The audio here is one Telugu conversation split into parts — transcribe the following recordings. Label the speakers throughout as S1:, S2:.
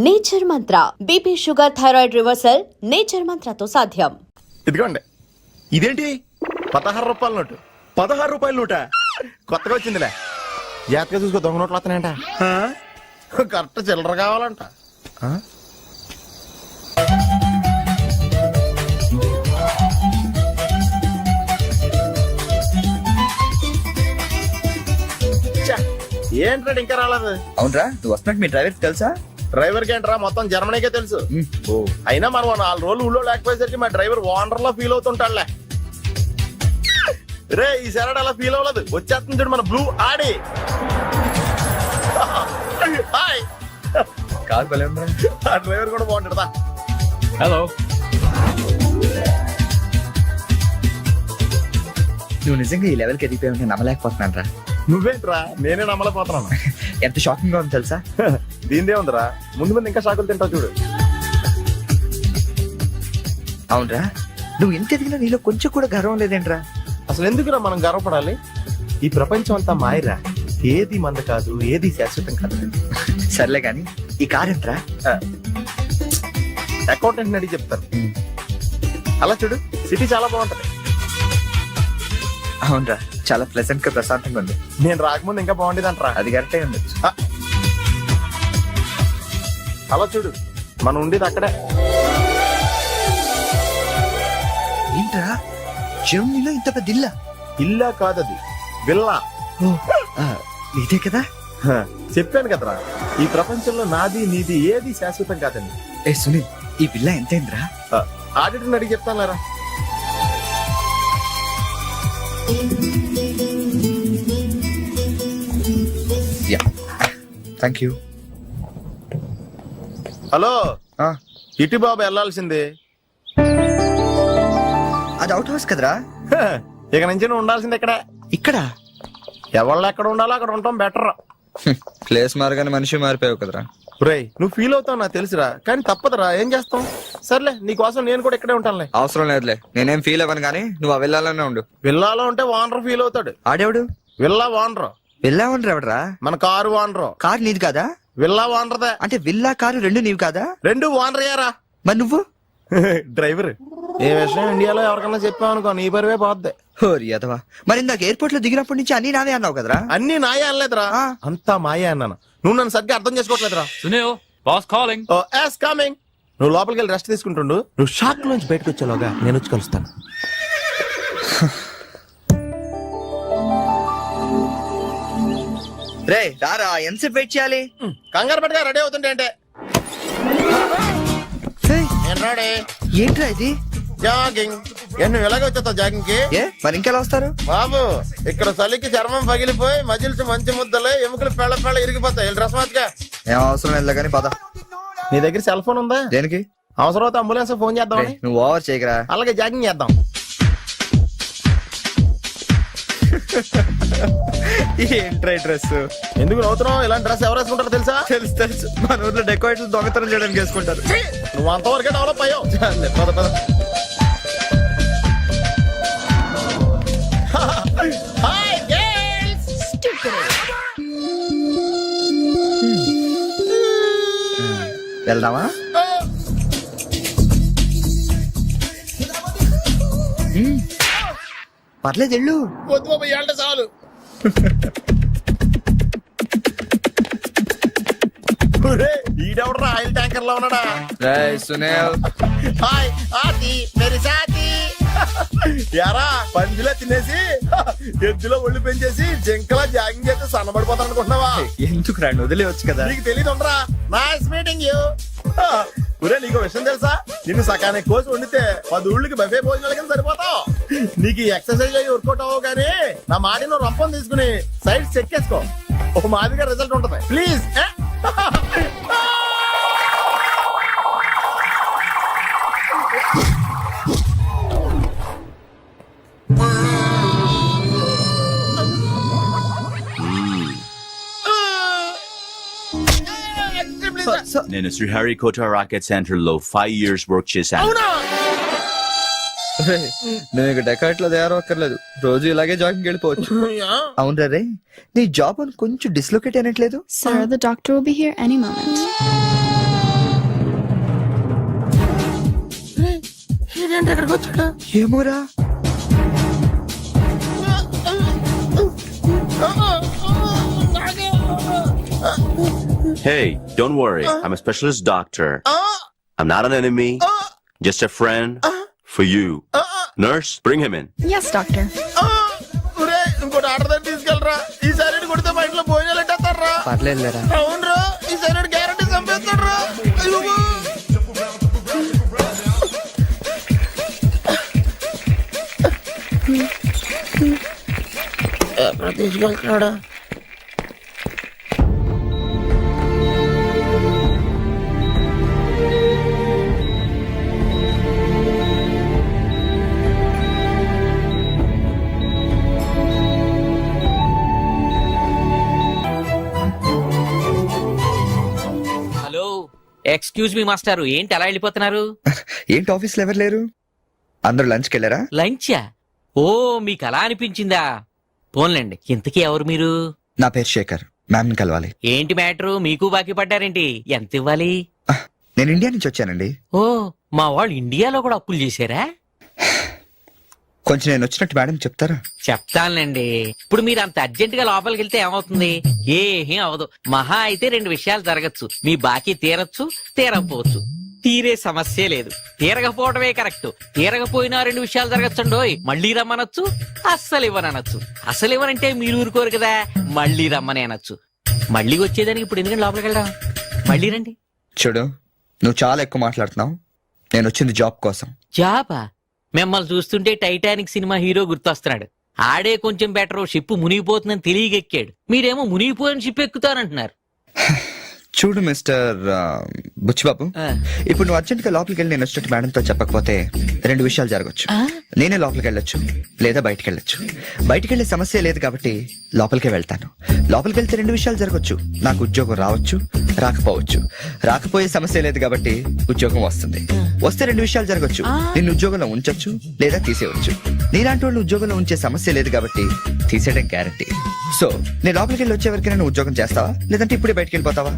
S1: Nature Mantra BP sugar thyroid reversal nature మంత్రతో సాధ్యం.
S2: ఇదిగోండి. ఇదేంటి 16 రూపాయల నోటు? 16 రూపాయల నోట కొత్తగా వచ్చిందిలే. జాగ్రత్తగా చూసుకో, దొంగ నోట్లు వస్తున్నాయంట. కరెక్ట్ చిల్లర కావాలంట. ఏంట్రా ఇంకా రాలేదు?
S3: అవునరా, నువ్వు వస్తున్నట్టు మీ డ్రైవర్ తెలుసా?
S2: డ్రైవర్ కి ఏంట్రా, మొత్తం జర్మనీకే తెలుసు. అయినా మనం 4 రోజులు ఊళ్ళో లేకపోయేసరికి మా డ్రైవర్ ఓనర్ లో ఫీల్ అవుతుంటాడులే. రే, ఈ సరడ్ అలా ఫీల్ అవ్వలేదు. వచ్చేస్తుంది చూడు మన బ్లూ ఆడి. హాయ్.
S3: కాదు భలే ఉందా?
S2: ఆ డ్రైవర్ కూడా బాగుంటాడు.
S3: హలో. నువ్వు నిజంగా ఈ లెవెల్కి ఎదిగిపోయి నేను నమ్మలేకపోతున్నాను రా.
S2: నువ్వేంట్రా, నేనే నమ్మలేకపోతున్నాను.
S3: ఎంత షాకింగ్ గా ఉంది తెలుసా?
S2: దీనిదే ఉందిరా, ముందు ముందు ఇంకా షాకులు తింటావు చూడు.
S3: అవునరా, నువ్వు ఎంత ఎదిగినా నీలో కొంచెం కూడా గర్వం లేదేంట్రా?
S2: అసలు ఎందుకురా మనం గర్వపడాలి? ఈ ప్రపంచం అంతా మాయరా. ఏది మంద కాదు, ఏది శాశ్వతం కాదు.
S3: సర్లే గాని ఈ కార్ ఎంతరా?
S2: అకౌంటెంట్ అడిగి చెప్తారు. అలా చూడు, సిటీ చాలా బాగుంటది.
S3: అవునరా, చాలా ప్లెజెంట్ గా ప్రశాంతంగా ఉంది.
S2: నేను రాకముందు ఇంకా బాగుండేదంటరా.
S3: అది కరెక్టే ఉంది.
S2: అలా చూడు, మనం ఉండేది అక్కడే.
S3: ఏంట్రా, జర్మనీలో ఇంత పెద్ద ఇల్లా?
S2: ఇల్లా కాదది, విల్లా.
S3: ఇదే కదా?
S2: చెప్పాను కదరా, ఈ ప్రపంచంలో నాది నీది ఏది శాశ్వతం కాదండి.
S3: ఏ సునీల్, ఈ విల్లా ఎంతైందిరా?
S2: ఆడిటర్ అడిగి చెప్తాను లేరా.
S3: Thank you.
S2: హలో, ఇటు బాబు వెళ్ళాల్సిందే.
S3: అది అవుట్ హౌస్ కదరా?
S2: ఇక నుంచి నువ్వు ఉండాల్సింది ఇక్కడ.
S3: ఇక్కడ
S2: ఎవళ్ళు ఎక్కడ ఉండాలో అక్కడ ఉంటాం బెటర్.
S3: ప్లేస్ మారగానే మనిషి మారిపోయావు కదరా.
S2: రేయ్, నువ్వు ఫీల్ అవుతావు నాకు తెలుసురా, కానీ తప్పదురా, ఏం చేస్తాం. సర్లే, నీకోసం నేను కూడా ఇక్కడే ఉంటానులే.
S3: అవసరం లేదులే, నేనేం ఫీల్ అవ్వను కానీ నువ్వు ఆ విల్లాలోనే ఉండు.
S2: విల్లాలో ఉంటే ఓనర్ ఫీల్ అవుతాడు.
S3: ఆడేవాడు?
S2: Villa owner.
S3: విల్లా ఓనర్ ఎవడరా?
S2: మన కారు ఓనరు.
S3: కారు నీది కాదా?
S2: విల్లా ఓనర్దే.
S3: అంటే విల్లా కారు రెండు నీవి కాదా?
S2: రెండు ఓనర్ అయ్యారా.
S3: మరి నువ్వు
S2: డ్రైవర్. ఏ విషయం ఇండియాలో ఎవరికన్నా చెప్పావనుకో నీ పరివే పోద్ది.
S3: హోరి అదవా, మరి ఇందాక ఎయిర్పోర్ట్ లో దిగినప్పటి నుంచి అన్ని నావే అన్నావు కదరా?
S2: అన్ని నాయే అనలేదురా, అంతా మాయే అన్నాను. నువ్వు నన్ను సరిగ్గా అర్థం చేసుకోవట్లేదురా.
S4: Sunil, boss calling.
S2: Oh yes coming. నువ్వు లోపలికి వెళ్ళి రెస్ట్ తీసుకుంటుండు. నువ్వు షాక్ నుంచి బయటకు వచ్చేలోగా నేను వచ్చి కలుస్తాను.
S3: రే రారా, ఎంతసేపు వెయిట్ చేయాలి?
S2: కంగారు పట్టుగా రెడీ అవుతుంటే అంటే
S3: ఏంట్రా ఇది?
S2: జాగింగ్. నువ్వు ఎలాగ వచ్చేస్తావు జాగింగ్ కి?
S3: ఏ మరి ఇంకెలా వస్తారు
S2: బాబు? ఇక్కడ చలికి చర్మం పగిలిపోయి మజిల్స్ మంచి ముద్దలే, ఎముకలు పెళ్ళ పెళ్ళ ఇరిగిపోతాయి. డ్రెస్ మార్చుగా.
S3: ఏం అవసరం లేదు కానీ పద.
S2: నీ దగ్గర సెల్ ఫోన్ ఉందా?
S3: దేనికి?
S2: అవసరం అయితే అంబులెన్స్ ఫోన్ చేద్దాం.
S3: నువ్వు ఓవర్ చేయకరా.
S2: అలాగే జాగింగ్ చేద్దాం.
S3: ఏంట్రా డ్రెస్?
S2: ఎందుకు నవ్వుతున్నావు? ఇలాంటి డ్రెస్ ఎవరు వేసుకుంటారో తెలుసా?
S3: తెలుసు తెలుసు, మన ఊర్లో డెకోరేట్లు దొంగతనం చేయడానికి వేసుకుంటారు.
S2: నువ్వు అంతవరకే డెవలప్ అయ్యావు. పద పద.
S3: వెళ్దామా? పర్లేదు వెళ్ళు.
S2: వద్దు బాబు, ఏళ్ళ చాలు. ఈడెవడరా ఆయిల్ ట్యాంకర్ లో ఉన్నాడా?
S3: సునీల్,
S2: హాయ్ ఆతి మేరీ సాతి. యారా, పందిలా తినేసి ఎద్దులో ఒళ్ళు పెంచేసి జింకలా జాగింగ్ చేస్తే సన్నబడిపోతాను అనుకుంటున్నావా?
S3: ఎందుకు రండి, వదిలేవచ్చు కదా.
S2: నీకు తెలియదు ఉండరా. Nice meeting you. ఒరే, నీకు విషయం తెలుసా? నిన్ను సకానికి కోసి వండితే 10 ఊళ్ళకి బఫే భోజనాలకి సరిపోతావు. నీకు ఈ ఎక్సర్సైజ్ అయ్యి వర్కౌట్ అవ్వవు, కానీ నా మాట నువ్వు రంపం తీసుకుని సైడ్ చెక్ చేసుకో. ఒక మాదిరిగా రిజల్ట్ ఉంటది. ప్లీజ్.
S4: నేను శ్రీహరికోట రాకెట్ సెంటర్ లో 5 years వర్క్ చేశాను.
S3: నేను ఇక డెకాట్ లో తయారక్కర్లేదు, రోజు ఇలాగే జాగింగ్ వెళ్ళిపోవచ్చు. అవును రే, నీ జాబ్ అని కొంచెం dislocate అయినట్లేదు?
S5: Sir, the doctor will be here any moment.
S2: ఏంటి ఎక్కడికి వచ్చాడు?
S3: ఏమోరా.
S4: Hey, don't worry. I'm a specialist doctor. I'm not an enemy. Just a friend for you. Nurse, bring him in.
S5: Yes, doctor.
S2: ఒరే, ఇంకోటి ఆర్డర్ దగ్గర తీసుకెళ్ళరా. ఈసారి కొడితే మా ఇంట్లో భోజనాలు ఎట్టేస్తారా?
S3: పర్లేదులేరా.
S2: అవునరా, ఈసారి గ్యారెంటీ చంపేస్తారా? ఎక్కడ తీసుకెళ్తున్నాడా?
S6: హలో, ఎక్స్క్యూజ్ మీ మాస్టారు, ఏంటి అలా వెళ్ళిపోతున్నారు?
S3: ఏంటి ఆఫీస్లో ఎవరు లేరు? అందరూ లంచ్కి వెళ్ళారా?
S6: లంచా? ఓ, మీకు అలా అనిపించిందా? పోన్లేండి, ఇంతకీ ఎవరు మీరు?
S3: నా పేరు శేఖర్. మ్యామ్ ని కలవాలి.
S6: ఏంటి మ్యాటరు? మీకు బాకీ పడ్డారేంటి? ఎంత ఇవ్వాలి?
S3: నేను ఇండియా నుంచి వచ్చానండి.
S6: ఓ, మా వాళ్ళు ఇండియాలో కూడా అప్పులు చేశారా?
S3: కొంచెం నేను వచ్చినట్టు మేడం చెప్తారా?
S6: చెప్తానులేండి. ఇప్పుడు మీరు అంత అర్జెంట్ గా లోపలికి వెళ్తే ఏమవుతుంది? ఏం అవదు. మహా అయితే 2 విషయాలు జరగచ్చు. మీ బాకీ తీరచ్చు, తీరకపోవచ్చు. తీరే సమస్య లేదు. తీరకపోవడమే కరెక్ట్. తీరకపోయినా 2 విషయాలు జరగచ్చండోయ్. మళ్ళీ రమ్మనొచ్చు, అస్సలు ఇవ్వనొచ్చు. అసలు ఇవ్వనంటే మీరు ఊరుకోరు కదా, మళ్ళీ రమ్మని అనొచ్చు. మళ్ళీ వచ్చేదానికి ఇప్పుడు ఎందుకంటే లోపలికి వెళ్దాం. మళ్ళీ రండి.
S3: చూడు, నువ్వు చాలా ఎక్కువ మాట్లాడుతున్నావు. నేను వచ్చింది జాబ్ కోసం.
S6: జాబా? మిమ్మల్ని చూస్తుంటే టైటానిక్ సినిమా హీరో గుర్తొస్తున్నాడు. ఆడే కొంచెం బెటర్, షిప్ మునిగిపోతుందని తెలియగెక్కాడు. మీరేమో మునిగిపోయిన షిప్ ఎక్కుతానంటున్నారు.
S3: చూడు మిస్టర్ బుచ్చిబాబు, ఇప్పుడు నువ్వు అర్జెంట్ గా లోపలికి వెళ్ళి నేను వచ్చినట్టు మేడంతో చెప్పకపోతే 2 విషయాలు జరగచ్చు. నేనే లోపలికి వెళ్ళొచ్చు, లేదా బయటికి వెళ్ళొచ్చు. బయటికి వెళ్ళే సమస్య లేదు కాబట్టి లోపలికే వెళ్తాను. లోపలికి వెళ్తే 2 విషయాలు జరగచ్చు. నాకు ఉద్యోగం రావచ్చు, రాకపోవచ్చు. రాకపోయే సమస్య లేదు కాబట్టి ఉద్యోగం వస్తుంది. వస్తే 2 విషయాలు జరగచ్చు. నిన్ను ఉద్యోగంలో ఉంచొచ్చు, లేదా తీసేయవచ్చు. నీలాంటి వాళ్ళు ఉద్యోగంలో ఉంచే సమస్య లేదు కాబట్టి తీసేయడం గ్యారంటీ. సో నేను లోపలికి వెళ్ళి వచ్చే వరకు నేను ఉద్యోగం చేస్తావా, లేదంటే ఇప్పుడే బయటికి వెళ్ళిపోతావా?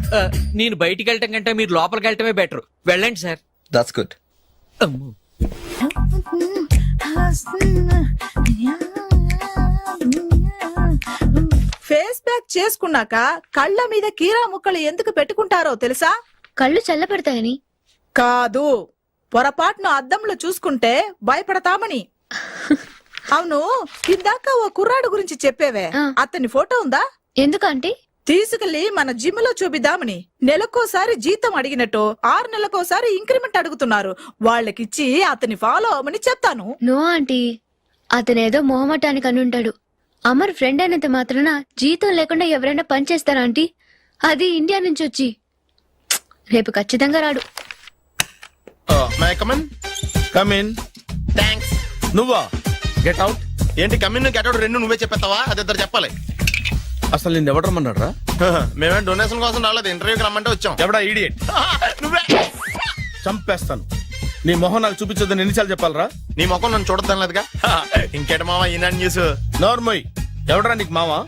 S6: నేను బయటికి వెళ్ళటం కంటే మీరు లోపలికి వెళ్ళటమే బెటర్. వెళ్ళండి sir.
S3: That's good.
S7: Face pack చేసుకున్నాక కళ్ళ మీద కీరా ముక్కలు ఎందుకు పెట్టుకుంటారో తెలుసా?
S5: కళ్ళు చల్లబడతాయని.
S7: కాదు, పొరపాటును అద్దంలో చూసుకుంటే భయపడతామని. అవును, ఇందాక ఓ కుర్రాడు గురించి చెప్పేవే, అతని ఫోటో ఉందా?
S5: ఎందుకంటే
S7: తీసుకెళ్లి మన జిమ్ లో చూపిద్దామని. నెలకోసారి జీతం అడిగినట్టు 6 నెలకోసారి ఇంక్రిమెంట్ అడుగుతున్నారు. వాళ్ళకిచ్చి అతని ఫాలో అవ్వమని చెప్తాను.
S5: నో ఆంటీ, అతనేదో మొహమాటానికి అనుంటాడు. అమర్ ఫ్రెండ్ అయినంత మాత్రాన జీతం లేకుండా ఎవరైనా పనిచేస్తారా ఆంటీ? అది ఇండియా నుంచి వచ్చి. రేపు ఖచ్చితంగా రాడు.
S2: నువ్వా? Get out. ఏంటి కమిన్ గెట్ అవుట్ 2 నువ్వే చెప్పేస్తావా? అది ఇద్దరు చెప్పాలి.
S8: అసలు నేను ఎవరు రమ్మన్నాడు రా?
S2: మేమే డొనేషన్ కోసం రాలేదు, ఇంటర్వ్యూకి రమ్మంటే వచ్చాం.
S8: ఎవడా ఈడియట్?
S2: నువ్వే.
S8: చంపేస్తాను. నీ మొహం నాకు చూపించొద్దని ఎన్నిసార్లు చెప్పాలరా?
S2: నీ ముఖం నన్ను చూడద్దాం లేదుగా. ఇంకేట మామ ఈనాడు న్యూస్.
S8: నోర్మోయ్, ఎవడరా నీకు మావా?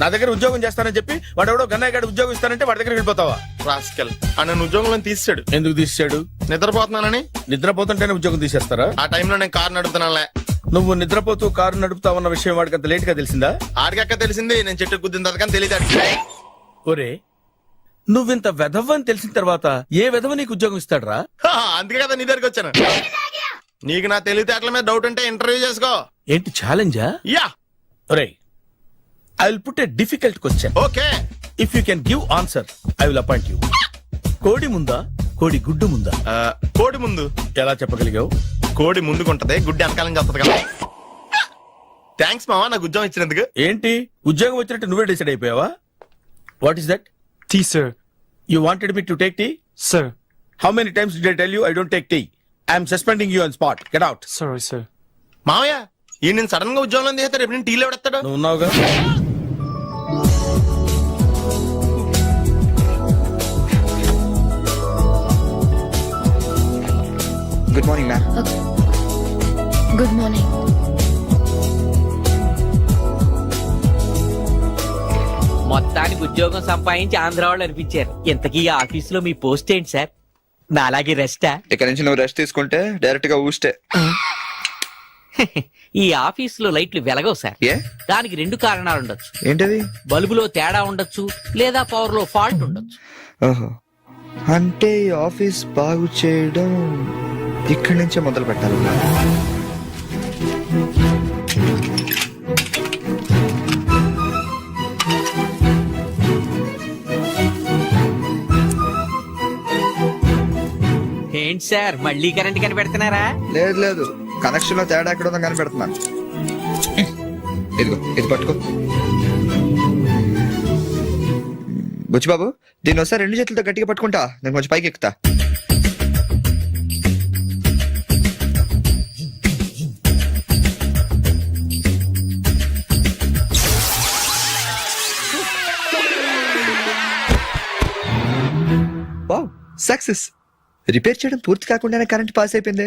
S8: నా దగ్గర ఉద్యోగం చేస్తానని చెప్పి వాడెవడో గన్నయ్య గారి ఉద్యోగం ఇస్తానంటే వాడి దగ్గర వెళ్ళిపోతావా?
S2: రాస్కెల్. నన్ను ఉద్యోగంలో తీసాడు.
S8: ఎందుకు తీసాడు?
S2: నిద్రపోతున్నానని.
S8: నిద్రపోతుంటేనే ఉద్యోగం తీసేస్తారా?
S2: ఆ టైంలో నేను కారు నడుపుతున్నానులే.
S8: నువ్వు నిద్రపోతూ కారు నడుపుతావన్న విషయం వాడికి అంత లేట్ గా తెలిసిందా?
S2: ఆడికక్క తెలిసింది, నేను చెట్టు గుద్దిన తర్వాత కానీ తెలియదు.
S8: ఒరే, నువ్వింత వెధవని తెలిసిన తర్వాత ఏ వెధవ నీకు ఉద్యోగం ఇస్తాడరా?
S2: అందుకే కదా నీ దగ్గరికి వచ్చాను. నీకు నా తెలివితేటల మీద డౌట్ ఉంటే ఇంటర్వ్యూ చేసుకో.
S8: ఏంటి ఛాలెంజా?
S2: యా.
S8: ఒరే, I will put a difficult question.
S2: Okay.
S8: If you can give answer I will appoint you. కోడి ముందా, కోడి గుడ్డు ముందా?
S2: కోడి ముందు.
S8: ఎలా చెప్పగలిగావు?
S2: కోడి ముందుకుంటది, గుడ్డి వెనకాలం చేస్తుంది కదా. థ్యాంక్స్ మావా, నాకు ఉద్యోగం ఇచ్చినందుకు.
S8: ఏంటి ఉద్యోగం వచ్చినట్టు నువ్వే డిసైడ్ అయిపోయావా? What is that?
S9: Tea, sir.
S8: You wanted me to take tea?
S9: Sir.
S8: How many times did I tell you I don't take tea? I am suspending you on spot. Get out.
S9: Sorry, sir.
S2: మావయ్య, ఈ నేను సడన్ గా ఉద్యోగంలో తీస్తాడు. రేపు నేను టీలో ఎవడెత్తాడు?
S8: నువ్వు ఉన్నావుగా.
S3: Good morning ma'am.
S5: Good morning.
S6: మొత్తానికి ఉద్యోగం సంపాదించి ఆంధ్ర వాళ్ళు అనిపించారు. ఇంతకీ ఆఫీసులో మీ పోస్ట్ ఏంటి సార్? నా అలాగే రెస్టా?
S3: ఇక నుంచి నువ్వు రెస్ట్ తీసుకుంటే డైరెక్ట్ గా ఊస్తే.
S6: ఈ ఆఫీసులో లైట్లు వెలగవు సార్.
S3: ఏ
S6: దానికి 2 కారణాలు ఉండొచ్చు.
S3: ఏంటది?
S6: బల్బులో తేడా ఉండొచ్చు, లేదా పవర్ లో ఫాల్ట్ ఉండొచ్చు.
S3: ఓహో, అంటే ఈ ఆఫీస్ బాగు చేయడం ఇక్కడి నుంచే మొదలు పెట్టాలి.
S6: ఏంటి సార్ మళ్ళీ కరెంట్ కనిపెడుతున్నారా?
S3: లేదు లేదు, కనెక్షన్ లో తేడా ఎక్కడ ఉందో కనిపెడుతున్నాను. ఇదిగో ఇది పట్టుకో. బుచ్చిబాబు, దీన్ని ఒకసారి 2 చేతులతో గట్టిగా పట్టుకుంటా, నేను కొంచెం పైకి ఎక్కుతా. Wow, success. రిపేర్ చేయడం పూర్తి కాకుండానే కరెంట్ పాస్ అయిపోయింది.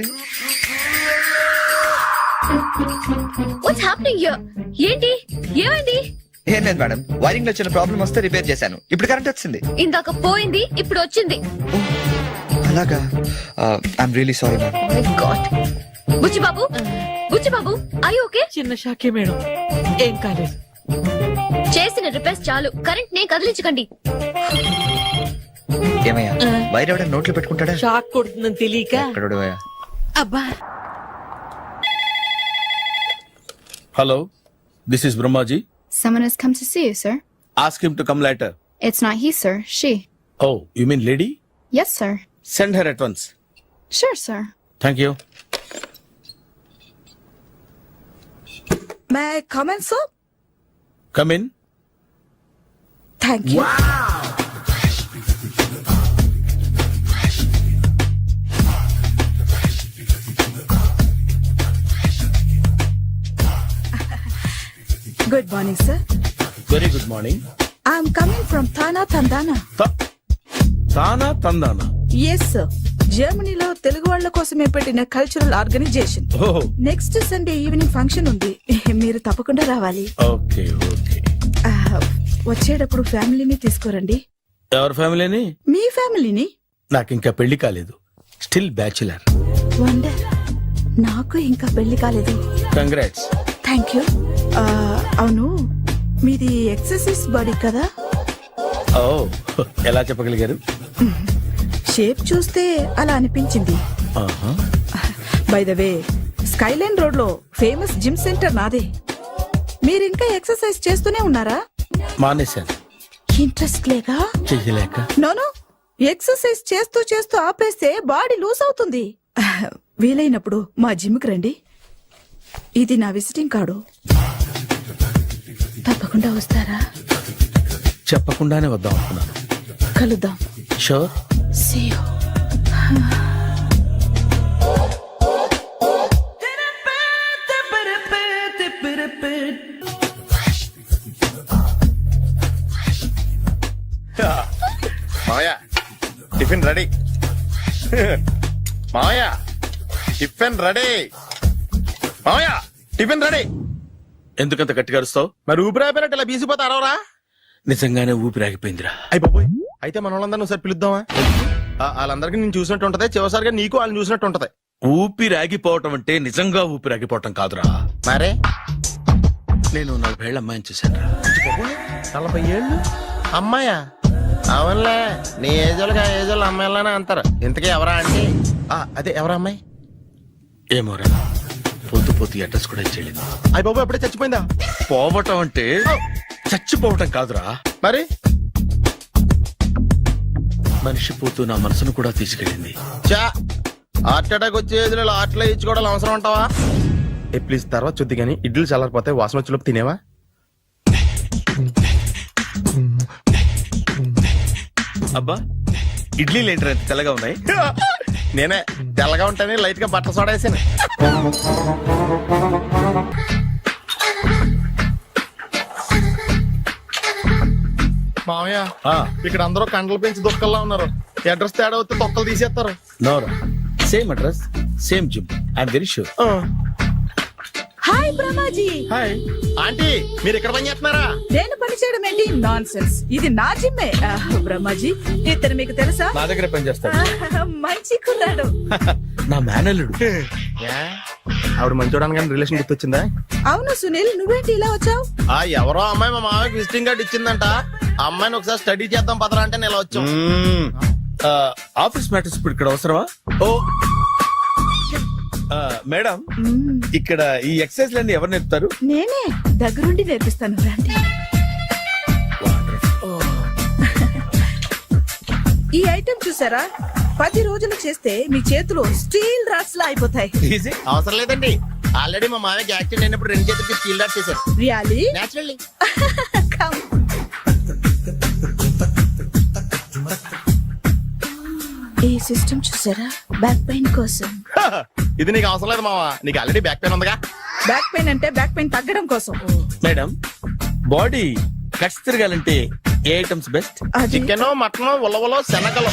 S5: What's happening here? ఏంటి, ఏమైంది?
S3: ఏం లేదు మేడం, వైరింగ్ లో చిన్న ప్రాబ్లం వస్తే రిపేర్ చేశాను, ఇప్పుడు కరెంట్ వచ్చింది.
S5: ఇందాక పోయింది, ఇప్పుడు వచ్చింది.
S3: అలాగా, I'm really sorry ma'am.
S5: My God. Buchibabu, Buchibabu, I okay?
S6: చిన్న షాకే మేడం, ఏం కాలేదు.
S5: చేసిన రిపేర్స్ చాలు, కరెంట్ నే కదిలించకండి.
S3: ఏమయ్యా, వైర్ ఎవడ నోట్లో పెట్టుకుంటాడా?
S6: షాక్ కొడుతుందని తెలియక.
S3: ఎక్కడోడు అయ్యా?
S6: అబ్బా,
S8: hello, this is Brahmaji.
S9: Someone has come to see you, sir.
S8: Ask him to come later.
S9: It's not he, sir. She.
S8: Oh, you mean lady?
S9: Yes, sir.
S8: Send her at once.
S9: Sure, sir.
S8: Thank you.
S7: May come in sir?
S8: Come in.
S7: Thank you. Good morning sir.
S8: Very good morning.
S7: I'm coming from థానా తందానా.
S8: తానా తందానా?
S7: ఎస్ సార్, జర్మనీలో తెలుగు వాళ్ళ కోసమే పెట్టిన కల్చరల్ ఆర్గనైజేషన్.
S8: ఓహో,
S7: నెక్స్ట్ సండే ఈవినింగ్ ఫంక్షన్ ఉంది, మీరు తప్పకుండా రావాలి.
S8: Okay okay.
S7: వచ్చేటప్పుడు ఫ్యామిలీని తీసుకురండి.
S8: ఎవరి ఫ్యామిలీని?
S7: మీ ఫ్యామిలీని.
S8: నాకు ఇంకా పెళ్లి కాలేదు, స్టిల్ బ్యాచులర్.
S7: వండర్, నాకు ఇంకా పెళ్లి కాలేదు.
S8: కంగ్రాట్స్.
S7: Thank you. అవును, మీది ఎక్సర్సైజ్ బాడీ కదా?
S8: ఓ, ఎలా చెప్పగలిగారు?
S7: షేప్ చూస్తే అలా అనిపించింది.
S8: ఆహా.
S7: By the way, Skyline road లో ఫేమస్ జిమ్ సెంటర్ నాదే. మీరు ఇంకా ఎక్సర్సైజ్ చేస్తూనే ఉన్నారా?
S8: మానేశాను,
S7: ఇంట్రెస్ట్ లేగా?
S8: చెయ్యలేక.
S7: నోను, ఎక్సర్సైజ్ చేస్తూ చేస్తూ ఆపేస్తే బాడీ లూజ్ అవుతుంది. వీలైనప్పుడు మా జిమ్కి రండి. ఇది నా విజిటింగ్ కార్డు. తప్పకుండా వస్తారా?
S8: చెప్పకుండానే వద్దాం అనుకున్నాను.
S7: కలుద్దాం.
S8: షూర్.
S7: See you.
S2: మావయ్య, టిఫిన్ రెడీ. మావయ్య, టిఫిన్ రెడీ. మావయ్య, టిఫిన్ రెడీ.
S8: ఎందుకంత గట్టిగా అరుస్తావు?
S2: మరి ఊపిరి అయిపోయినట్టు ఇలా బీసిపోతే అరవరా?
S8: నిజంగానే ఊపిరాగిపోయిందిరా.
S2: అయ్యి బాబోయ్, అయితే మన వాళ్ళందరినీ ఒకసారి పిలుద్దామా? వాళ్ళందరికీ నేను చూసినట్టు ఉంటది, చివరిసారిగా నీకు వాళ్ళని చూసినట్టు ఉంటది.
S8: ఊపిరాగిపోవటం అంటే నిజంగా ఊపిరాగిపోవటం కాదురా.
S2: మరే
S8: నేను 40 ఏళ్ల అమ్మాయిని చూశాను.
S2: 40 ఏళ్ళు అమ్మాయా? అవునులే, నీ ఏజోళ్ళకి ఆ ఏజోళ్ళు అమ్మాయిలానే అంటారు. ఇంతకీ ఎవరా అంటే? అదే ఎవరా అమ్మాయి?
S8: ఏమోరా, పొద్దు పొద్దు అడ్రస్ కూడా ఇచ్చేళ్ళింది.
S2: అయ్యి బాబు, ఎప్పుడే చచ్చిపోయిందా?
S8: పోవటం అంటే చచ్చిపోవటం కాదురా,
S2: మరి
S8: మనిషి పోతూ నా మనసును కూడా తీసుకెళ్ళింది.
S2: చా, హార్ట్ అటాక్ వచ్చే ఏజ్లో హార్ట్లో ఇచ్చుకోవడం అవసరం అంటావా? ప్లీజ్ తర్వాత చూద్ది కానీ ఇడ్లీలు చల్లారిపోతే వాసన వచ్చేలోపు తినేవా?
S8: అబ్బా, ఇడ్లీలు ఏంటి అంత తెల్లగా ఉన్నాయి?
S2: నేనే తెల్లగా ఉంటానే లైట్ గా బట్టలు సోడా వేసాను. మామయ్య, ఇక్కడ అందరూ కండలు పెంచి దుక్కల్లా ఉన్నారు. అడ్రస్ తేడా వస్తే తొక్కలు తీసేస్తారు.
S8: నోరా, same address, same gym. I'm very sure.
S7: Hi Brahmaji.
S8: Hi.
S2: Aunty మీరు ఇక్కడ పని చేస్తున్నారా?
S7: నేను పని చేయడం ఏంటి? Nonsense. ఇది నా జిమ్మే. బ్రహ్మాజీ ఇతను మీకు తెలుసా?
S8: నా దగ్గర పని చేస్తాడు.
S7: మంచి కుర్రాడు.
S8: నా మేనల్లుడు.
S2: ఆవిడ మంచి చూడడానికి రిలేషన్ గుర్తొచ్చిందా?
S7: అవును సునీల్, నువ్వేంటి ఇలా వచ్చావు?
S2: ఎవరో అమ్మాయి మా మామయ్యకి విజిటింగ్ కార్డు ఇచ్చిందంట. ఆ అమ్మాయిని ఒకసారి స్టడీ చేద్దాం పదరా అంటే నేను ఇలా వచ్చాం.
S8: ఆఫీస్ మ్యాటర్స్ ఇప్పుడు ఇక్కడ అవసరమా? ఓ మేడం, ఇక్కడ ఈ ఎక్సర్సైజ్ లన్నీ ఎవరు నేర్పుతారు?
S7: నేనే దగ్గరుండి నేర్పిస్తాను, రండి. ఈ ఐటెం చూసారా? 10 రోజులు చేస్తే మీ చేతులు స్టీల్ రాట్స్ లా అయిపోతాయి.
S8: ఈజీ.
S2: అవసరం లేదండి, ఆల్రెడీ మా మామయ్యకి యాక్సిడెంట్ అయినప్పుడు 2 చేతులకి స్టీల్ డాట్ చేశారు.
S7: రియాలీ?
S2: నేచురల్లీ.
S7: Come. ఈ సిస్టమ్ చూసారా? బ్యాక్ పెయిన్ కోసం.
S2: ఇది నీకు అవసరం లేదు మావా, నీకు ఆల్రెడీ బ్యాక్ పెయిన్ ఉందిగా.
S7: బ్యాక్ పెయిన్ అంటే బ్యాక్ పెయిన్ తగ్గడం కోసం.
S8: మేడం, బాడీ కట్స్ తిరగాలంటే ఏ ఐటమ్స్ బెస్ట్?
S7: అది
S2: చికెన్, మటన్, ఉలవలో, శనగలు.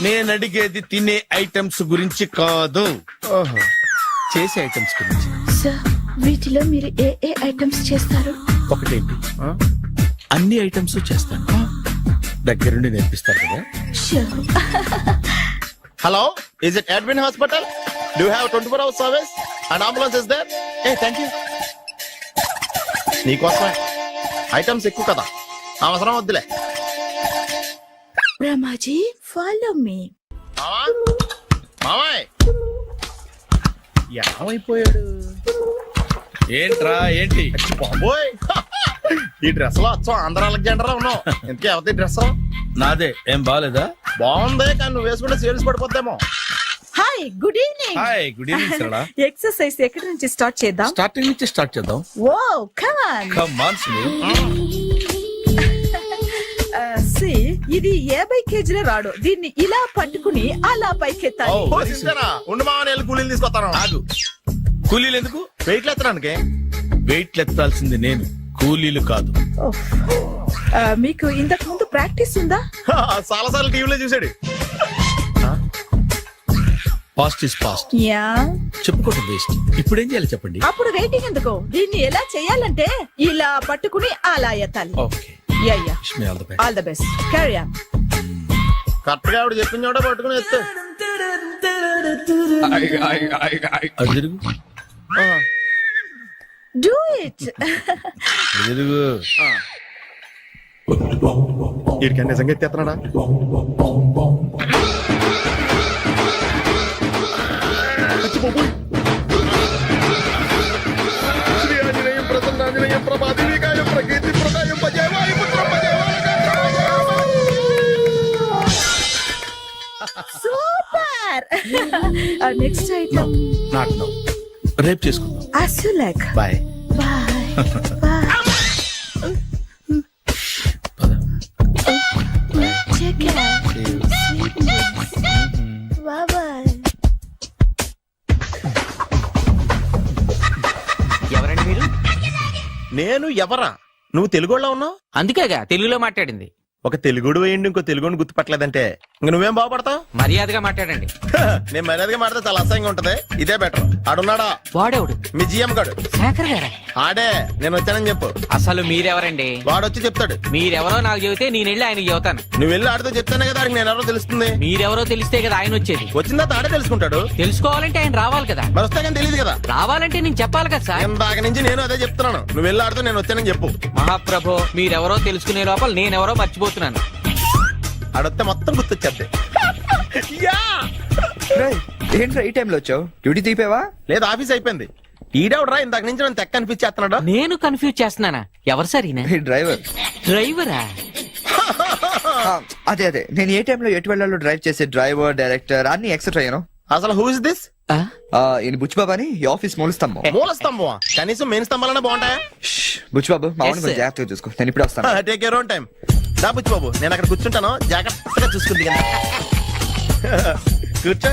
S8: నేను అడిగేది తినే ఐటమ్స్ గురించి కాదు, చేసే ఐటమ్స్ గురించి.
S9: సార్, వీటిలో మీరు ఏ ఐటమ్స్ చేస్తారు?
S8: ఒకటేంటి, అన్ని ఐటమ్స్ చేస్తాను. దగ్గరుండి నేర్పిస్తారు కదా.
S2: Hello, is it admin hospital? Do have 24 hours service and ambulance is there? Thank you. నీకోసమే ఐటమ్స్ ఎక్కువ కదా, అవసరం వద్దులే.
S7: Brahmaji, follow me.
S2: మామాయ్
S8: ఏమైపోయాడు? ఏంట్రా ఏంటి?
S2: బాబోయ్, ఈ డ్రెస్ లో వచ్చాం ఆంధ్ర అలెగ్జాండర్ ఉన్నావు. ఇంతకీ ఎవరి డ్రెస్?
S8: నాదే. ఏం బాగాలేదా?
S2: బాగుంది, కానీ నువ్వు వేసుకుంటే సేల్స్ పడిపోద్దేమో.
S7: Hi, good evening.
S8: Hi, good evening Sarala.
S7: Exercise ఎక్కడి నుంచి స్టార్ట్ చేద్దాం?
S8: స్టార్టింగ్ నుంచి స్టార్ట్ చేద్దాం.
S7: Oh come on.
S8: Come on Sunil.
S7: ఇది 50 కేజీల రాడు. దీన్ని ఇలా పట్టుకుని అలా పైకెత్తాలి.
S2: ఓ, చూసారా? ఉండు మామని వెళ్ళి కూలీలు తీసుకొస్తాను.
S8: ఆగు. కూలీలు ఎందుకు?
S2: వెయిట్లు ఎత్తడానికి.
S8: వెయిట్ ఎత్తాల్సింది నేను, కూలీలు కాదు.
S7: మీకు ఇంతకు ముందు ప్రాక్టీస్ ఉందా?
S2: చాలా సార్లు టీవీలో చూసాడు.
S8: Past is past.
S7: యా.
S8: చెప్పుకోవడం వేస్ట్. ఇప్పుడు ఏం చేయాలి చెప్పండి.
S7: అప్పుడు వెయిటింగ్ ఎందుకు? దీన్ని ఎలా చేయాలంటే ఇలా పట్టుకుని అలా ఎత్తాలి.
S8: Okay.
S7: Yeah yeah.
S8: Wish me all the best.
S7: All the best. Carry on.
S2: Correct గా ఆవిడ చెప్పిన చోట పట్టుకుని ఎత్తు.
S8: అటు తిరుగు.
S7: Do it.
S8: అటు తిరుగు.
S2: వీడికి నిజంగా ఎత్తేస్తున్నాడా? శ్రీ ఆంజనేయం ప్రసన్నాంజనేయం ప్రభాదివికాయం ప్రకీర్తి ప్రదాయం భజేవాయు పుత్రం
S7: super. Next item
S8: not now. రేపు చేసుకుందాం.
S7: as you like.
S8: Bye.
S7: Bye. Bye. Take care. Sweet dreams. Bye bye.
S6: ఎవరండి మీరు?
S2: నేను ఎవరా? నువ్వు తెలుగులో ఉన్నావు.
S6: అందుకేగా తెలుగులో మాట్లాడింది.
S2: ఒక తెలుగుడు వేయండి, ఇంకో తెలుగుని గుర్తుపట్టలేదంటే ఇంక నువ్వేం బాగుపడతావు?
S6: మర్యాదగా మాట్లాడండి.
S2: నేను మర్యాదగా మాడితే చాలా అసహ్యంగా ఉంటది. ఇదే బెటర్. ఆడున్నాడా?
S6: వాడేవుడు?
S2: మీ జిఎం గాడు.
S6: శేఖర్ గారా?
S2: ఆడే. నేను వచ్చానని చెప్పు.
S6: అసలు మీరెవరండి?
S2: వాడొచ్చి చెప్తాడు.
S6: మీరెవరో నాకు చెబితే నేను వెళ్ళి ఆయనకి చెబుతాను.
S2: నువ్వు వెళ్ళి ఆడితో చెప్తానే కదా ఆడికి నేను ఎవరో తెలుస్తుంది.
S6: మీరెవరో తెలిస్తే కదా ఆయన వచ్చేది.
S2: వచ్చిందా ఆడే తెలుసుకుంటాడు.
S6: తెలుసుకోవాలంటే ఆయన రావాలి కదా.
S2: మరి వస్తే కానీ తెలియదు కదా.
S6: రావాలంటే నేను చెప్పాలి కదా సార్.
S2: ఇందాక నుంచి నేను అదే చెప్తున్నాను. నువ్వు వెళ్ళి ఆడితో నేను వచ్చానని చెప్పు.
S6: మహాప్రభు, మీరెవరో తెలుసుకునే లోపల నేనెవరో మర్చిపోతున్నాను.
S2: ఆడొస్తే మొత్తం గుర్తొచ్చేద్ది.
S3: రేయ్, ఏంట్రా ఈ టైంలో వచ్చావు? డ్యూటీ తీపేవా?
S2: లేదు, ఆఫీస్ అయిపోయింది. ఈడెవడరా ఇందాక నుంచి నన్ను తెక్క అనిపించేస్తున్నాడు.
S6: నేను కన్ఫ్యూజ్ చేస్తున్నానా? ఎవరు సార్ ఈయన?
S3: ఈ డ్రైవర్.
S6: డ్రైవరా?
S3: అదే అదే, నేను ఏ టైంలో ఎటు వెళ్ళాలో డ్రైవ్ చేసే డ్రైవర్, డైరెక్టర్ అన్ని ఎక్సెట్రా యూనో.
S2: అసలు హూ ఇస్ దిస్?
S3: ఈయన బుచ్చిబాబు అని ఈ ఆఫీస్ మూల స్తంభం.
S2: మూల స్తంభం? కనీసం మెయిన్ స్తంభాలనే బాగుంటాయా?
S3: బుచ్చిబాబు, మా
S6: Yes, sir.
S3: జాగ్రత్తగా చూసుకో. నేను ఇప్పుడు వస్తాను.
S2: Take your own time. దా బుచ్చి బాబు, నేను అక్కడ కూర్చుంటాను, జాగ్రత్తగా చూసుకుంది. కూర్చో.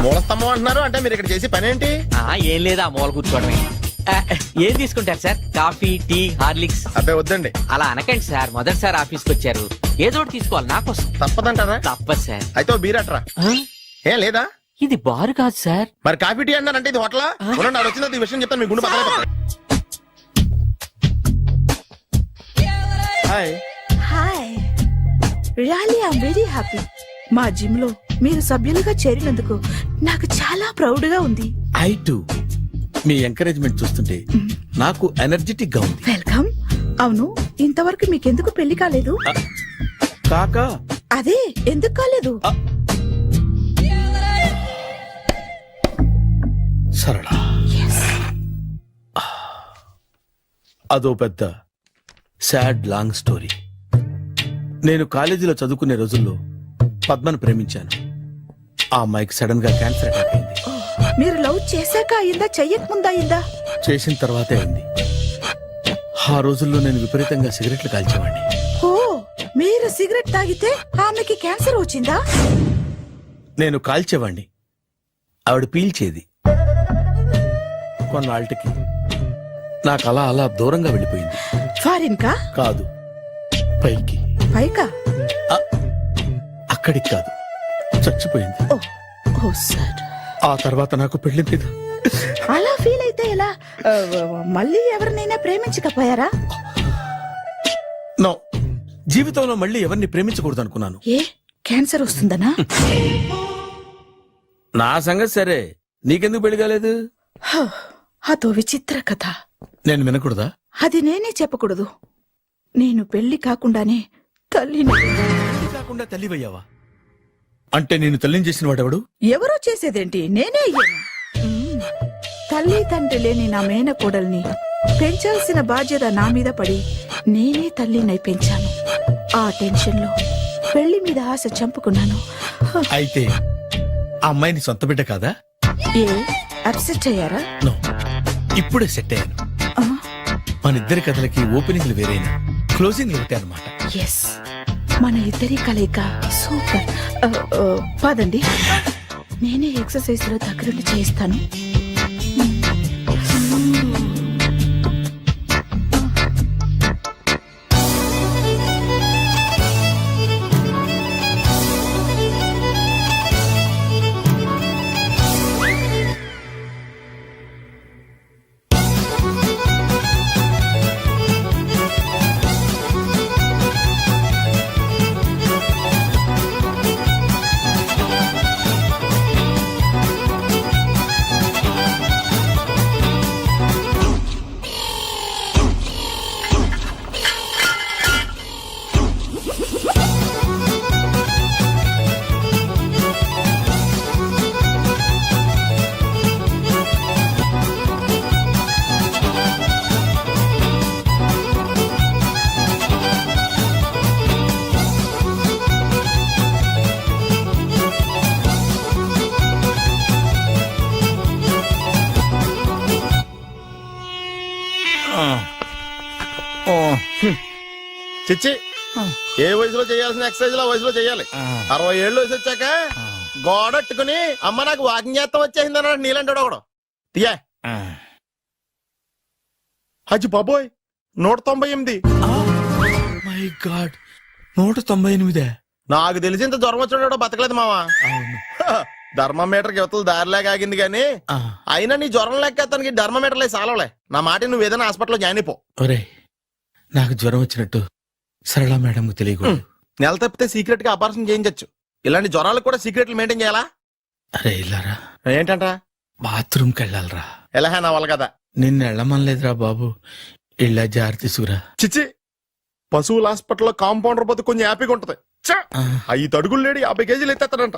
S2: మూల స్తంభం అంటున్నారు అంటే మీరు ఇక్కడ చేసే పని ఏంటి?
S6: ఏం లేదా, మూల కూర్చోవడమే. ఏం తీసుకుంటారు సార్? Coffee, tea, Horlicks?
S2: అబ్బాయి వద్దండి.
S6: అలా అనకండి సార్, మొదటిసారి ఆఫీస్కి వచ్చారు, ఏదో ఒకటి తీసుకోవాలి నా కోసం.
S2: తప్పదంటారా?
S6: తప్పదు సార్.
S2: అయితే ఓ బీర్ అట్రా. ఏం లేదా?
S6: ఇది బారు కాదు సార్.
S2: మరి కాఫీ టీ అన్నారంటే ఇది హోటలా? చూడండి ఆడ వచ్చింది ఈ విషయం చెప్తాను మీ గుండె పక్కన.
S8: Hi.
S7: Hi really I'm very happy. మా జిమ్ లో మీరు సభ్యులుగా చేరినందుకు నాకు చాలా ప్రౌడ్ గా ఉంది.
S8: ఐ టు మీ ఎంకరేజ్మెంట్ చూస్తుంటే నాకు ఎనర్జెటిక్ గా ఉంది.
S7: వెల్కమ్. అవును, ఇంతవరకు మీకెందుకు పెళ్లి కాలేదు?
S8: కాకా
S7: అదే ఎందుకు కాలేదు?
S8: సరళ, అదో పెద్ద సాడ్ లాంగ్ స్టోరీ. నేను కాలేజీలో చదువుకునే రోజుల్లో పద్మను ప్రేమించాను. ఆ అమ్మాయికి సడన్ గా క్యాన్సర్ అటాక్ అయింది.
S7: మీరు లవ్ చేశాక అయిందా, చెయ్యక ముందా అయిందా?
S8: చేసిన తర్వాతే అయింది. ఆ రోజుల్లో నేను విపరీతంగా సిగరెట్లు కాల్చేవాడిని.
S7: ఓ, మీరు సిగరెట్ తాగితే ఆమెకి క్యాన్సర్ వచ్చిందా?
S8: నేను కాల్చేవాణ్ణి, ఆవిడ పీల్చేది. కొన్నాళ్ళకి నాకు అలా అలా దూరంగా వెళ్ళిపోయింది.
S7: ఫారిన్ కా?
S8: కాదు, పైకి.
S7: పైకా?
S8: అక్కడికి కాదు, చచ్చిపోయింది.
S7: ఓ, ఓ సార్.
S8: ఆ తర్వాత నాకు పెళ్లి మీద
S7: అలా ఫీల్ అయితే ఎలా? మళ్ళీ ఎవరినైనా ప్రేమించకపోయారా?
S8: నో, జీవితంలో మళ్ళీ ఎవరిని ప్రేమించకూడదు అనుకున్నాను.
S7: ఏ, క్యాన్సర్ వస్తుందనా?
S8: నా సంగతి సరే, నీకెందుకు పెళ్లి కాలేదు?
S7: హ, అదో విచిత్ర కథ.
S8: నేను వినకూడదా?
S7: అది నేనే చెప్పకూడదు. నేను పెళ్లి కాకుండానే తల్లిని.
S8: పెళ్లి కాకుండా తల్లివయ్యావా? అంటే నేను తల్లిని చేసిన వాడెవడు?
S7: ఎవరో చేసేదేంటి, నేనే అయ్యాను. తల్లి తండ్రి లేని నా మేనకోడల్ని పెంచాల్సిన బాధ్యత నా మీద పడి నేనే తల్లినై పెంచాను. ఆ టెన్షన్ లో పెళ్లి మీద ఆశ చంపుకున్నాను. హ,
S8: అయితే ఆ అమ్మాయిని సొంత బిడ్డ కాదా?
S7: ఏ అప్సెట్ అయ్యారా?
S8: నో, ఇప్పుడే సెట్ అయ్యాను.
S7: ఆ,
S8: మన ఇద్దరి కథలకి ఓపెనింగ్లు వేరైనా క్లోజింగ్లు ఒకటే అనమాట.
S7: ఎస్, మన ఇద్దరి కలయిక సూపర్. పదండి, నేనే ఎక్సర్సైజ్ లో దగ్గరుండి చేయిస్తాను.
S2: చిచ్చి, ఏ వయసులో చేయాల్సిన ఎక్సర్సైజ్ ఆ వయసులో చేయాలి. 60 ఏళ్ళు వయసు వచ్చాక గోడట్టుకుని అమ్మ నాకు వాకింగ్ చేస్తాం వచ్చేసింది అన్నాడు నీలంటాడు ఒకడు. తీయా హజ్ బాబోయ్, 198.
S8: My God, 198.
S2: నాకు తెలిసి ఇంత జ్వరం వచ్చాడో బతకలేదు మావా. థర్మామీటర్ యువతలు దారిలాగా ఆగింది గానీ అయినా నీ జ్వరం లెక్క అతనికి థర్మామీటర్లే సాలవలే. నా మాట నువ్వు ఏదైనా హాస్పిటల్లో జాయిన్ అయిపో.
S8: ఒరే, నాకు జ్వరం వచ్చినట్టు సరళ మేడం తెలియకూడదు.
S2: నెల తప్పితే సీక్రెట్ గా ఆపరేషన్ చేయించచ్చు. ఇలాంటి జ్వరాలకు కూడా సీక్రెట్లు మెయింటైన్ చేయాలా?
S8: అరే ఇల్లారా,
S2: ఏంటంట?
S8: బాత్రూమ్కి వెళ్ళాలరా.
S2: ఎలా నా వాళ్ళ కదా.
S8: నిన్ను వెళ్ళమనలేదురా బాబు, ఇళ్ళ జారి తీసుకురా.
S2: చిచ్చి, పశువుల హాస్పిటల్లో కాంపౌండర్ పోతే కొంచెం హ్యాపీగా ఉంటది. 5 అడుగులు లేడి 50 కేజీలు ఎత్తేస్తాడంట.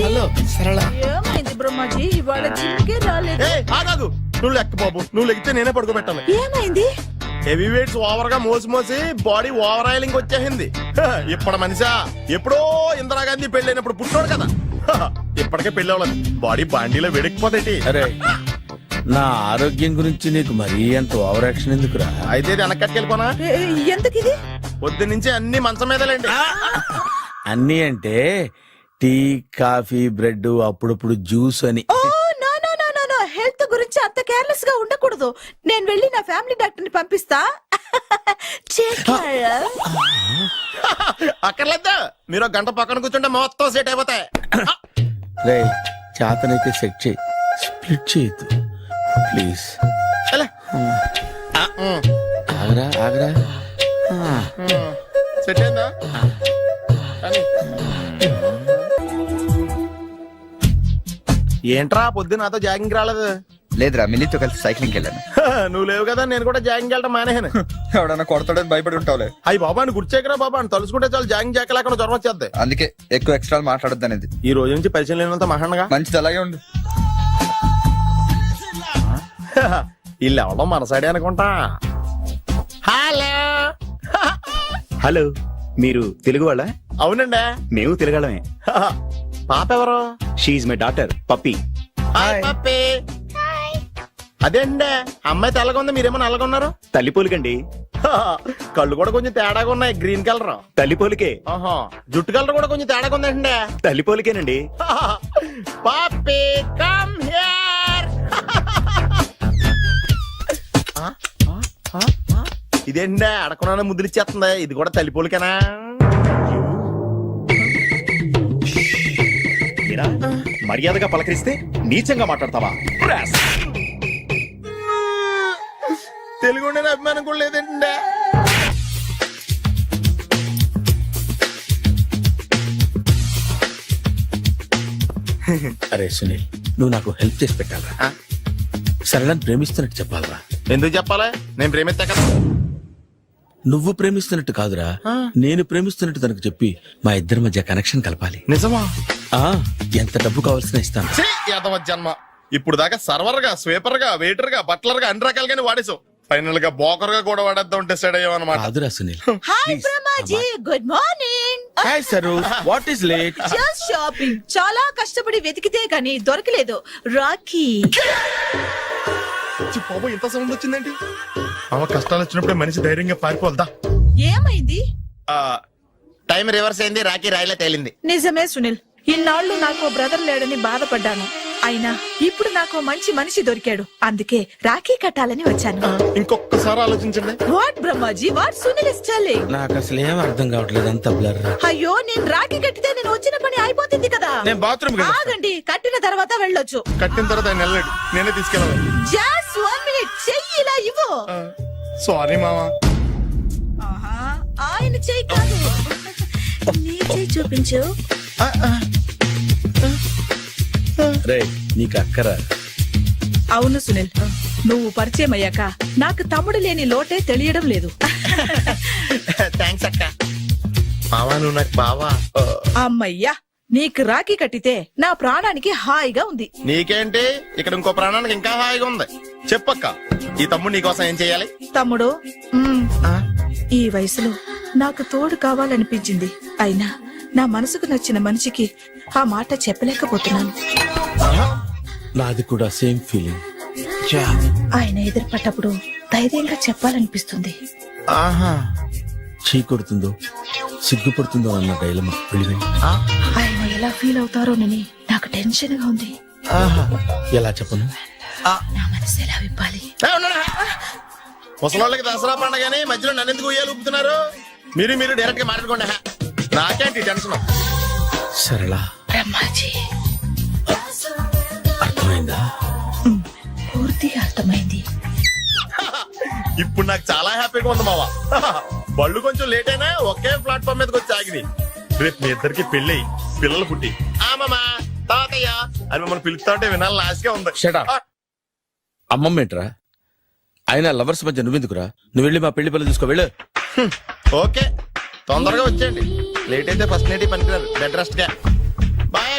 S8: హలో సరళ.
S7: ఏమైంది బ్రహ్మాజీ, ఇవాళ జిమ్కే రాలేదు?
S2: ఆగాదు, నువ్వు లెక్క బాబు. నువ్వు లెక్కితే నేనే పడుకోబెట్టాలి.
S7: ఏమైంది?
S2: హెవీ వెయిట్స్ ఓవర్ గా మోసి బాడీ ఓవర్ ఆయిలింగ్ వచ్చేసింది. ఇప్పుడు మనిషా ఎప్పుడో ఇందిరాగాంధీ పెళ్ళైనప్పుడు పుట్టినోడు కదా. ఇప్పటికే పెళ్లి అవ్వలేదు, బాడీ బాండీలో వేడెక్కిపోతేటి.
S8: అరే, నా ఆరోగ్యం గురించి నీకు మరీ అంత ఓవర్ యాక్షన్ ఎందుకురా?
S2: అయితే వెనక్కట్టుకెళ్ళిపోనా?
S7: ఎందుకు ఇది?
S2: పొద్దు నుంచి అన్ని మంచం మీదలేండి.
S8: అన్నీ అంటే టీ, కాఫీ, బ్రెడ్, అప్పుడప్పుడు జ్యూస్ అని.
S7: Oh no no no no no, health గురించి అంత కేర్లెస్ గా ఉండకూడదు. నేను వెళ్ళి నా ఫ్యామిలీ డాక్టర్ ని పంపిస్తా.
S2: అక్కర్లేదు, మీరు 1 గంట పక్కన కూర్చుంటే మొత్తం సెట్ అయిపోతాయి.
S8: రే చేతనైతే సెట్ చేయి, స్ప్లిట్ చేయొద్దు ప్లీజ్.
S2: ఎలా?
S8: ఆగరా ఆగరా.
S2: సెట్ అయిందా? కానీ. ఏంట్రా పొద్దున నాతో జాగింగ్ రాలేదు?
S3: లేదురా, మిల్లీతో కలిసి సైక్లింగ్కి వెళ్ళాను.
S2: నువ్వు లేవు కదా నేను కూడా జాగింగ్ వెళ్ళడం మానేహాను.
S3: ఎవడన్నా కొడతాడని భయపడి ఉంటావులే.
S2: అయ్యి బాబా అని గుర్చేకరా బాబా అని తలుసుకుంటే చాలు జాగింగ్ చేయలేకుండా జ్వరం వచ్చేద్ది.
S3: అందుకే ఎక్కువ ఎక్స్ట్రా మాట్లాడొద్దు అనేది.
S2: ఈ రోజు నుంచి పరిచయం లేనంత మహాండగా
S3: మంచిది, అలాగే ఉండు.
S2: వీళ్ళు ఎవడం మనసాడే అనుకుంటా. హలో.
S10: హలో, మీరు తెలుగు వాళ్ళ?
S2: అవునండి,
S10: మేము తెలుగాళ్ళమే.
S2: పాప ఎవరు?
S10: She's my daughter Pappi.
S2: Hi Pappi. అదేండి అమ్మాయి తెల్లగా ఉంది, మీరేమో నల్లగా ఉన్నారు.
S10: తల్లి పోలికండి.
S2: కళ్ళు కూడా కొంచెం తేడాగా ఉన్నాయి, గ్రీన్ కలర్.
S10: తల్లి పోలికే.
S2: ఆహా, జుట్టు కలర్ కూడా కొంచెం తేడాగా ఉందండి.
S10: తల్లి పోలికేనండి.
S2: పప్పి కమ్ హియర్. ఇదేంటి అడగకుండా ముద్దులిచ్చేస్తుంది, ఇది కూడా తల్లిపోలికేనా?
S10: మీరా మర్యాదగా పలకరిస్తే నీచంగా మాట్లాడతావా?
S2: తెలుగు ఉండే అభిమానం కూడా లేదండి.
S8: అరే సునీల్, నువ్వు నాకు హెల్ప్ చేసి పెట్టాలరా. సరళని ప్రేమిస్తున్నట్టు చెప్పాలరా.
S2: ఎందుకు చెప్పాలి? నేను ప్రేమిస్తా కదా.
S8: నువ్వు ప్రేమిస్తున్నట్టు కాదురా, నేను ప్రేమిస్తున్నట్టు తనకు చెప్పి మా ఇద్దరి మధ్య కనెక్షన్ కలపాలి.
S2: నిజమా?
S8: ఆ ఎంత డబ్బు కావాల్సిన ఇస్తాను.
S2: ఛీ, యాదవ జన్మ. ఇప్పుడు దాకా సర్వర్ గా, స్వీపర్ గా, వెయిటర్ గా, బట్లర్ గా అన్ని రకాలుగానే వాడేసావు. ఫైనల్ గా బోకర్ గా కూడా వాడేద్దాం డిసైడ్ అయ్యావు అనమాట.
S8: కాదురా Sunil.
S7: Hi Brahmaji, good morning.
S8: Hi sir, what is late?
S7: Just shopping. చాలా కష్టపడి వెతికితే గానీ దొరకలేదు. రాఖీ.
S2: బాబు ఇంత సౌండ్ వచ్చిందేంటి? అవ కష్టాలు వచ్చినప్పుడు మనిషి ధైర్యంగా పారిపోల్దా.
S7: ఏమైంది?
S2: టైం రివర్స్ అయింది, రాఖీ రాయిలా తేలింది.
S7: నిజమే సునీల్, ఇన్నాళ్ళు నాకు బ్రదర్ లేడని బాధపడ్డాను. అయినా ఇప్పుడు నాకు మంచి మనిషి దొరికాడు, అందుకే రాఖీ కట్టాలని వచ్చాను.
S2: ఇంకొకసారి ఆలోచించండి.
S7: What Brahmaji, what Sunil is telling?
S8: నాకు అసలు ఏం అర్థం కావట్లేదు, అంత బ్లర్.
S7: అయ్యో, నేను రాఖీ కట్టితే నేను వచ్చిన పని అయిపోతుంది కదా.
S2: నేను బాత్రూమ్
S7: ఆగండి, కట్టిన తర్వాత వెళ్ళొచ్చు.
S2: కట్టిన తర్వాత ఆయన వెళ్ళాడు, నేనే తీసుకెళ్ళాను.
S7: జస్ట్ 1 minute, చెయ్యి ఇలా ఇవ్వు.
S2: సారీ మామా.
S7: ఆహా, ఆయన చెయ్యి కాదు, నీ చెయ్యి చూపించు.
S8: రే నీకు అక్కరా.
S7: అవును సునీల్, నువ్వు పరిచయం అయ్యాక నాకు తమ్ముడు లేని లోటే తెలియడం లేదు.
S2: థ్యాంక్స్ అక్క. మావా నువ్వు నాకు బావా.
S7: అమ్మయ్యా, నీకు రాఖీ కట్టితే నా ప్రాణానికి హాయిగా ఉంది.
S2: నీకేంటి, ఇక్కడ ఇంకో ప్రాణానికి ఇంకా హాయిగా ఉంది. చెప్పక్క, ఈ తమ్ముడు నీకోసం ఏం చెయ్యాలి?
S7: తమ్ముడు, ఈ వయసులో నాకు తోడు కావాలనిపించింది. అయినా నా మనసుకు నచ్చిన మనిషికి ఆ మాట చెప్పలేకపోతున్నాను.
S8: నాది కూడా సేమ్ ఫీలింగ్.
S7: ఆయన ఎదురుపడ్డప్పుడు ధైర్యంగా చెప్పాలనిపిస్తుంది.
S2: ఆహా,
S8: చీ కొడుతుందో సిగ్గుపడుతుందో అన్న డైలమా.
S7: ఆయన ఎలా ఫీల్ అవుతారోనని నాకు టెన్షన్ గా ఉంది.
S8: ఎలా చెప్పను?
S7: నా మనసు ఎలా విప్పాలి?
S2: ముసలోళ్ళకి దసరా పండగని మధ్యలో నన్ను ఎందుకు ఉయ్యాలు ఊపుతున్నారు? మీరు డైరెక్ట్ గా మాట్లాడుకోండి. నాకేంటి టెన్షన్?
S8: సరళ,
S7: బ్రహ్మాజీ,
S8: అర్థమైందా?
S7: పూర్తిగా అర్థమైంది.
S2: ఇప్పుడు నాకు చాలా హ్యాపీగా ఉంది మావా. బళ్ళు కొంచెం లేట్ అయినా ఒకే ప్లాట్ఫామ్ మీదకి వచ్చి ఆగింది. రేపు మీ ఇద్దరికి పెళ్ళి పిల్లలు పుట్టి ఆమమ్మా తాతయ్య అని మమ్మల్ని పిలుస్తా ఉంటే వినాలని ఆశగా ఉంది.
S8: Shut up. అమ్మమ్మేంట్రా? ఆయన లవర్స్ మధ్య నువ్వెందుకురా? నువ్వు వెళ్ళి మా పెళ్లి పిల్లలు చూసుకో, వెళ్ళు.
S2: ఓకే, తొందరగా వచ్చేయండి. లేట్ అయితే ఫస్ట్ నైట్ పనికిరారు, బెడ్ రెస్ట్ గా. బాయ్.